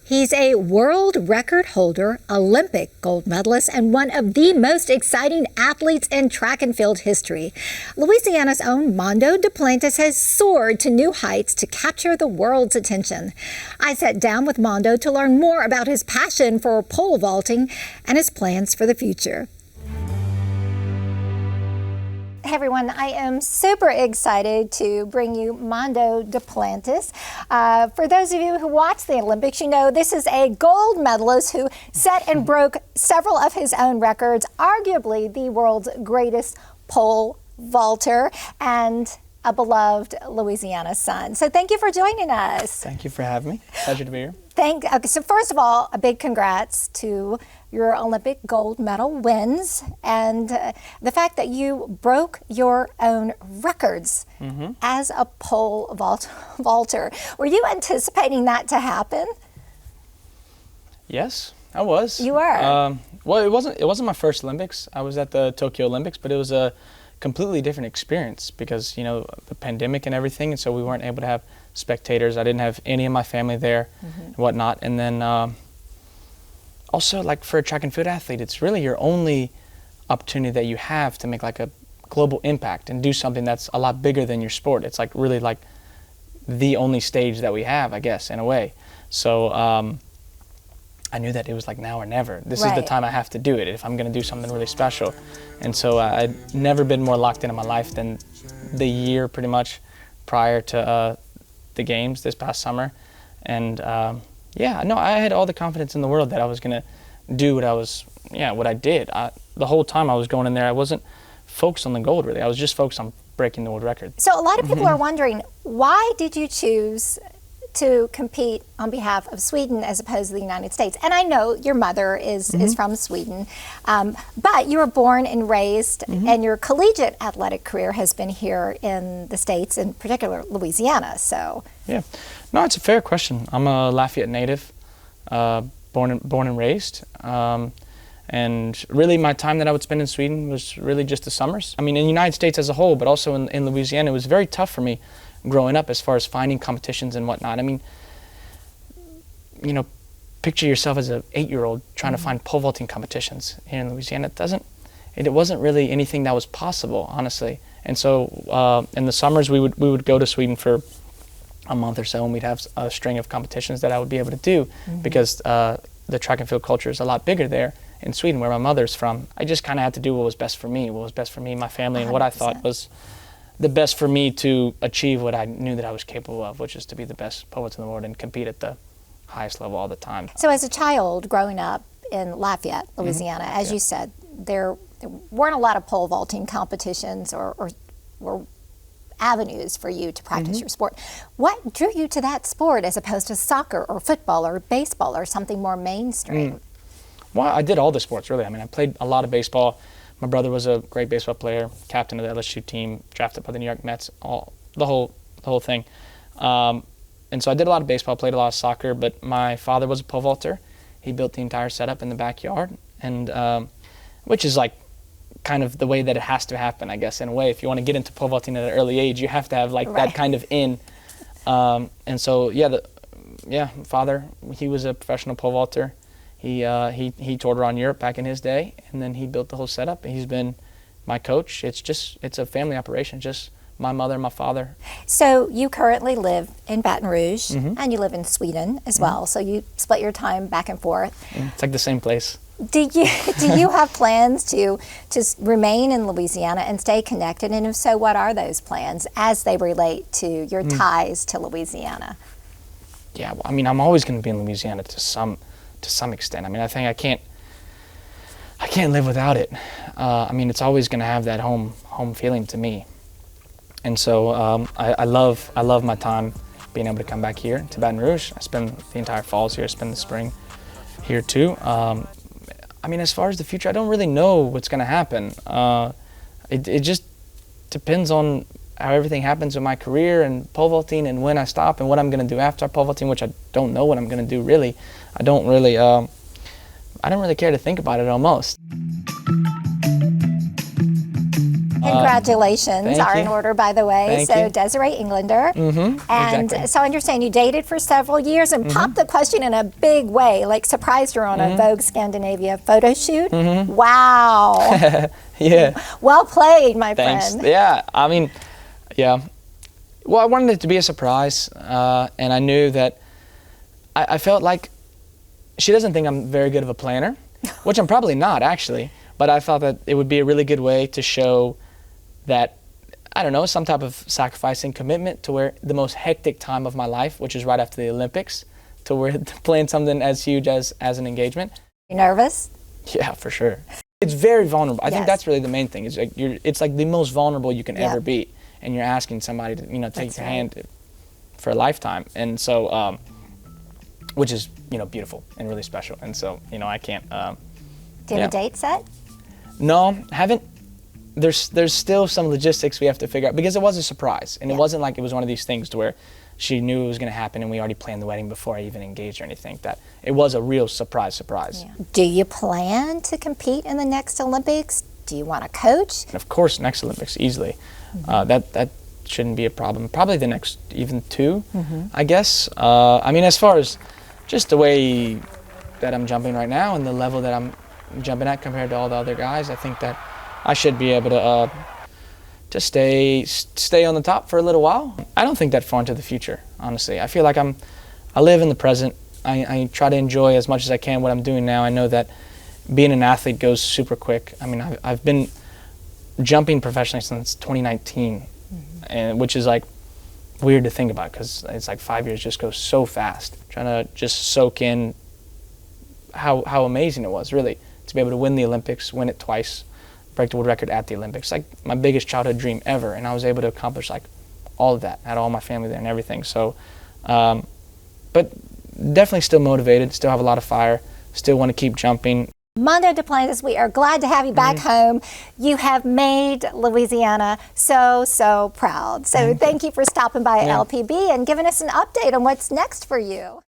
He's a world record holder, Olympic gold medalist, and one of the most exciting athletes in track and field history. Louisiana's own Mondo Duplantis has soared to new heights to capture the world's attention. I sat down with Mondo to learn more about his passion for pole vaulting and his plans for the future. Hey everyone, I am super excited to bring you Mondo Duplantis. For those of you who watch the Olympics, you know this is a gold medalist who set and broke several of his own records, arguably the world's greatest pole vaulter and a beloved Louisiana son. So thank you for joining us. Thank you for having me. Pleasure to be here. Okay, so first of all, a big congrats to your Olympic gold medal wins and the fact that you broke your own records as a pole vaulter. Were you anticipating that to happen? Yes, I was. You were? Well, it wasn't my first Olympics. I was at the Tokyo Olympics, but it was a completely different experience because, you know, the pandemic and everything, and so we weren't able to have spectators. I didn't have any of my family there and whatnot. And then also, like, for a track and field athlete, it's really your only opportunity that you have to make like a global impact and do something that's a lot bigger than your sport. It's like really like the only stage that we have, I guess, in a way. So I knew that it was like now or never. This is the time I have to do it if I'm going to do something really special. And so I'd never been more locked into my life than the year pretty much prior to the games this past summer. And yeah, no, I had all the confidence in the world that I was going to do what I did. The whole time I was going in there, I wasn't focused on the gold really. I was just focused on breaking the world record. So a lot of people are wondering, why did you choose to compete on behalf of Sweden as opposed to the United States? And I know your mother is from Sweden, but you were born and raised, and your collegiate athletic career has been here in the States, in particular Louisiana. So yeah, no, it's a fair question. I'm a Lafayette native, born and raised, and really my time that I would spend in Sweden was really just the summers. I mean, in the United States as a whole, but also in Louisiana, it was very tough for me growing up as far as finding competitions and whatnot. I mean, you know, picture yourself as an 8-year-old trying to find pole vaulting competitions here in Louisiana. It wasn't really anything that was possible, honestly. And so in the summers we would go to Sweden for a month or so, and we'd have a string of competitions that I would be able to do because the track and field culture is a lot bigger there in Sweden, where my mother's from. I just kind of had to do what was best for me, my family, and 100%. what I thought was the best for me to achieve what I knew that I was capable of, which is to be the best pole vaulter in the world and compete at the highest level all the time. So as a child growing up in Lafayette, Louisiana, as you said, there weren't a lot of pole vaulting competitions or avenues for you to practice your sport. What drew you to that sport as opposed to soccer or football or baseball or something more mainstream? Well, I did all the sports, really. I mean, I played a lot of baseball. My brother was a great baseball player, captain of the LSWI team, drafted by the New York Mets, the whole thing. And so I did a lot of baseball, played a lot of soccer, but my father was a pole vaulter. He built the entire setup in the backyard, and which is like kind of the way that it has to happen, I guess, in a way. If you want to get into pole vaulting at an early age, you have to have like that kind of in. And so, father, he was a professional pole vaulter. He toured around Europe back in his day, and then he built the whole setup. He's been my coach. It's a family operation, just my mother and my father. So you currently live in Baton Rouge, and you live in Sweden as well, so you split your time back and forth. It's like the same place. Do you have plans to remain in Louisiana and stay connected, and if so, what are those plans as they relate to your ties to Louisiana? Yeah, well, I mean, I'm always going to be in Louisiana to some extent. I mean, I think I can't live without it. I mean, it's always going to have that home feeling to me. And so I love my time being able to come back here to Baton Rouge. I spend the entire falls here, I spend the spring here too. I mean, as far as the future, I don't really know what's going to happen. It just depends on how everything happens with my career and pole vaulting and when I stop and what I'm going to do after pole vaulting, which I don't know what I'm going to do really. I don't really care to think about it almost. Have Congratulations are in you. order, by the way. Thank So you. Desiree Englander. And exactly. so I understand you dated for several years and popped the question in a big way, like surprised her on a Vogue Scandinavia photo shoot. Wow. Yeah. Well played, my Thanks. friend. Yeah, I mean, yeah. Well, I wanted it to be a surprise, and I knew that I felt like she doesn't think I'm very good of a planner, which I'm probably not, actually. But I thought that it would be a really good way to show that, I don't know, some type of sacrificing commitment to where the most hectic time of my life, which is right after the Olympics, to where playing something as huge as an engagement. You nervous? Yeah, for sure. It's very vulnerable. I think Yes. that's really the main thing. Is like it's like the most vulnerable you can Yeah. ever be, and you're asking somebody to take That's your right. hand for a lifetime, and so which is beautiful and really special. And so I can't. Do you have Yeah. a date set? No, haven't. There's still some logistics we have to figure out because it was a surprise, and it wasn't like it was one of these things to where she knew it was going to happen and we already planned the wedding before I even engaged or anything. That it was a real surprise. Do you plan to compete in the next Olympics? Do you want to coach? And of course, next Olympics easily. That shouldn't be a problem. Probably the next even two, I guess. I mean, as far as just the way that I'm jumping right now and the level that I'm jumping at compared to all the other guys, I think that I should be able to stay on the top for a little while. I don't think that far into the future, honestly. I feel like I live in the present. I try to enjoy as much as I can what I'm doing now. I know that being an athlete goes super quick. I mean, I've been jumping professionally since 2019, and which is like weird to think about because it's like 5 years just goes so fast. Trying to just soak in how amazing it was, really, to be able to win the Olympics, win it twice, break the world record at the Olympics. Like my biggest childhood dream ever, and I was able to accomplish like all of that. I had all my family there and everything. So, but definitely still motivated, still have a lot of fire, still want to keep jumping. Mondo Duplantis, we are glad to have you back home. You have made Louisiana so proud. So thank you for stopping by LPB and giving us an update on what's next for you.